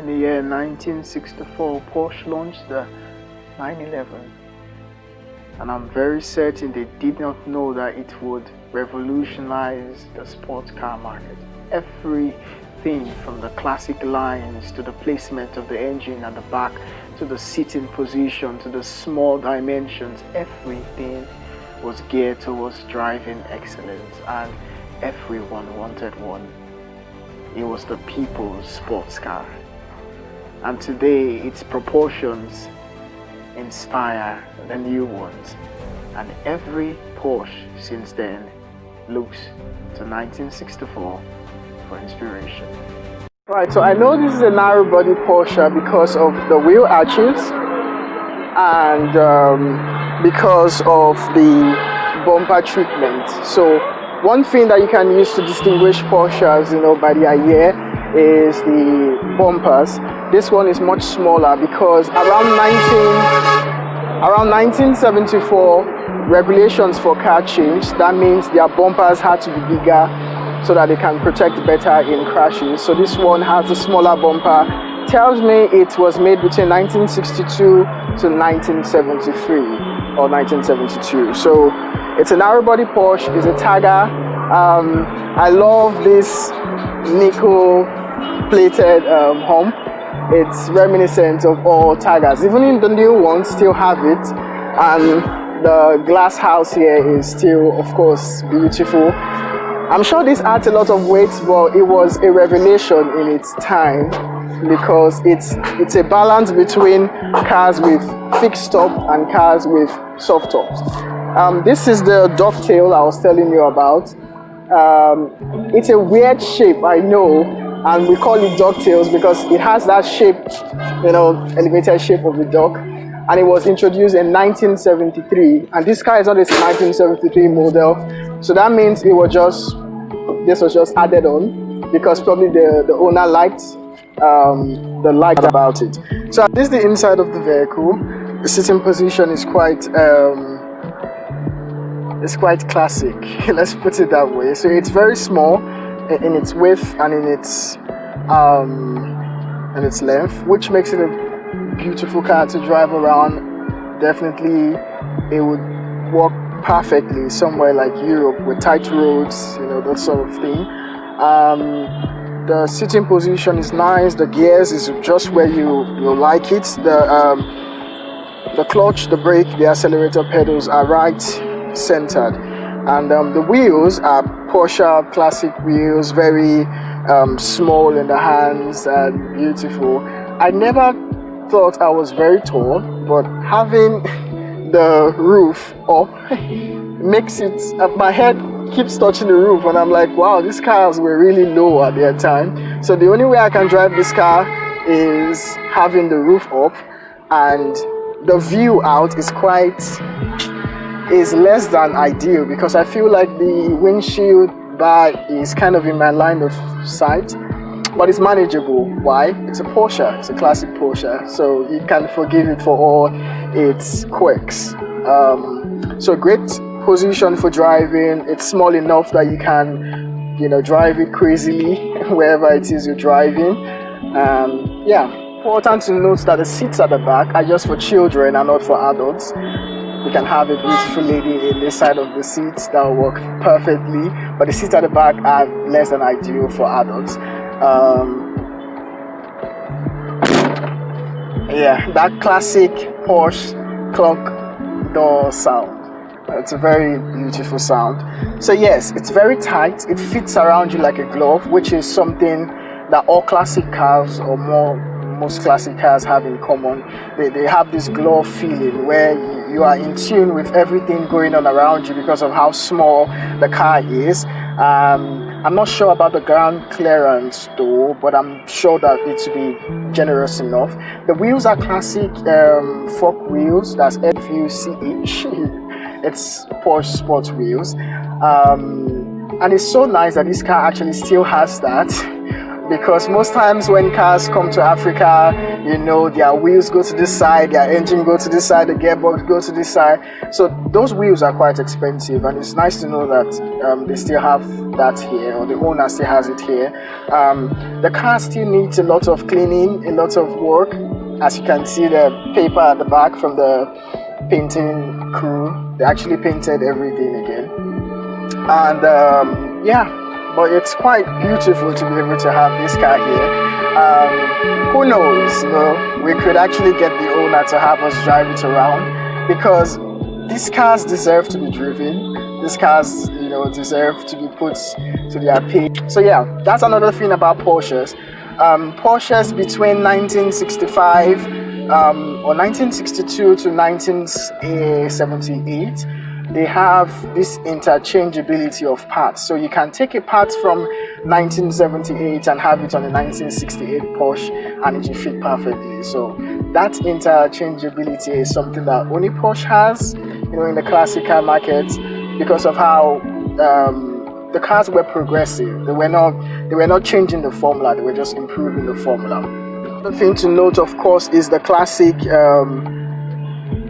In the year 1964, Porsche launched the 911, and I'm very certain they did not know that it would revolutionize the sports car market. Everything from the classic lines to the placement of the engine at the back to the seating position to the small dimensions, everything was geared towards driving excellence, and everyone wanted one. It was the people's sports car. And today its proportions inspire the new ones, and every Porsche since then looks to 1964 for inspiration. Right, so I know this is a narrow body Porsche because of the wheel arches and because of the bumper treatment. So one thing that you can use to distinguish Porsches, by their year is the bumpers. This one is much smaller because around 1974, regulations for car changed. That means their bumpers had to be bigger so that they can protect better in crashes. So this one has a smaller bumper. Tells me it was made between 1962 to 1973 or 1972. So it's a narrow body Porsche. It's a Targa. I love this nickel plated hump. It's reminiscent of all Targas. Even in the new ones, still have it, and the glass house here is still, of course, beautiful. I'm sure this adds a lot of weight, but it was a revelation in its time because it's a balance between cars with fixed top and cars with soft tops. This is the dovetail I was telling you about. It's a weird shape, I know, and we call it dovetails because it has that shape, elevated shape of the dog, and it was introduced in 1973, and this car is not a 1973 model, so that means this was just added on because probably the owner liked about it. So this is the inside of the vehicle. The sitting position is quite classic. Let's put it that way. So it's very small in its width and in its length, which makes it a beautiful car to drive around. Definitely, it would work perfectly somewhere like Europe with tight roads, that sort of thing. The sitting position is nice. The gears is just where you like it. The clutch, the brake, the accelerator pedals are right centered, and the wheels are Porsche classic wheels, very small in the hands and beautiful. I never thought I was very tall, but having the roof up makes it, my head keeps touching the roof, and I'm like, wow, these cars were really low at their time. So the only way I can drive this car is having the roof up, and the view out is less than ideal because I feel like the windshield bar is kind of in my line of sight, but it's manageable. Why? It's a Porsche. It's a classic Porsche, so you can forgive it for all its quirks. So great position for driving. It's small enough that you can, drive it crazily wherever it is you're driving. Important to note that the seats at the back are just for children and not for adults. You can have a beautiful lady in this side of the seats that will work perfectly, but the seats at the back are less than ideal for adults. That classic Porsche clock door sound. It's a very beautiful sound. So yes, it's very tight. It fits around you like a glove, which is something that all classic cars or most classic cars have in common. They have this glove feeling where you are in tune with everything going on around you because of how small the car is. I'm not sure about the ground clearance though, but I'm sure that it should be generous enough. The wheels are classic fork wheels, that's FUCH. It's Porsche sports wheels. And it's so nice that this car actually still has that because most times when cars come to Africa, you know, their wheels go to this side, their engine go to this side, the gearbox go to this side. So those wheels are quite expensive, and it's nice to know that they still have that here, or the owner still has it here. The car still needs a lot of cleaning, a lot of work. As you can see, the paper at the back from the painting crew, they actually painted everything again. And yeah, but it's quite beautiful to be able to have this car here. Who knows, you know, we could actually get the owner to have us drive it around, because these cars deserve to be driven. These cars, you know, deserve to be put to their pay. So yeah, that's another thing about Porsches. Porsches between 1965 or 1962 to 1978, they have this interchangeability of parts. So you can take a part from 1978 and have it on a 1968 Porsche, and it will fit perfectly. So that interchangeability is something that only Porsche has, you know, in the classic car market, because of how the cars were progressive. They were not changing the formula, they were just improving the formula. The thing to note, of course, is the classic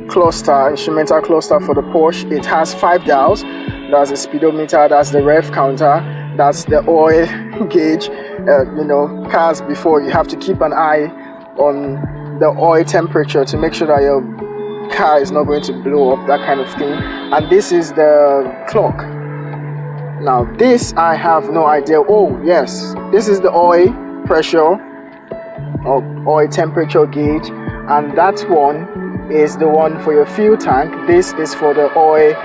cluster, instrumental cluster for the Porsche. It has 5 dials. That's the speedometer, that's the rev counter, that's the oil gauge. You know, cars before, you have to keep an eye on the oil temperature to make sure that your car is not going to blow up, that kind of thing. And this is the clock. Now this, I have no idea. Oh yes, this is the oil pressure or oil temperature gauge, and that one is the one for your fuel tank. This is for the oil,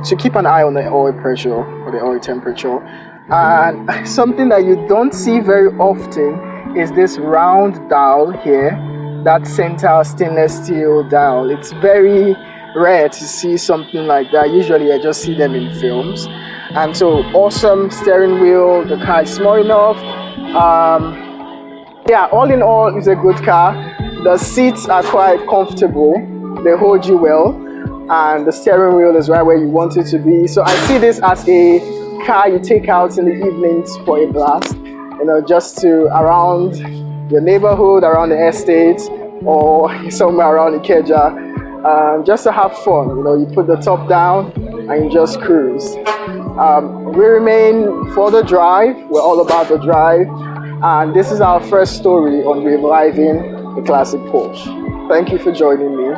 to keep an eye on the oil pressure or the oil temperature. And something that you don't see very often is this round dial here, that center stainless steel dial. It's very rare to see something like that. Usually I just see them in films. And so awesome steering wheel, the car is small enough. Yeah, all in all, it's a good car. The seats are quite comfortable, they hold you well, and the steering wheel is right where you want it to be. So I see this as a car you take out in the evenings for a blast, you know, just to around your neighborhood, around the estate, or somewhere around Ikeja, just to have fun. You know, you put the top down and you just cruise. We remain for the drive. We're all about the drive, and this is our first story on reliving the classic Porsche. Thank you for joining me.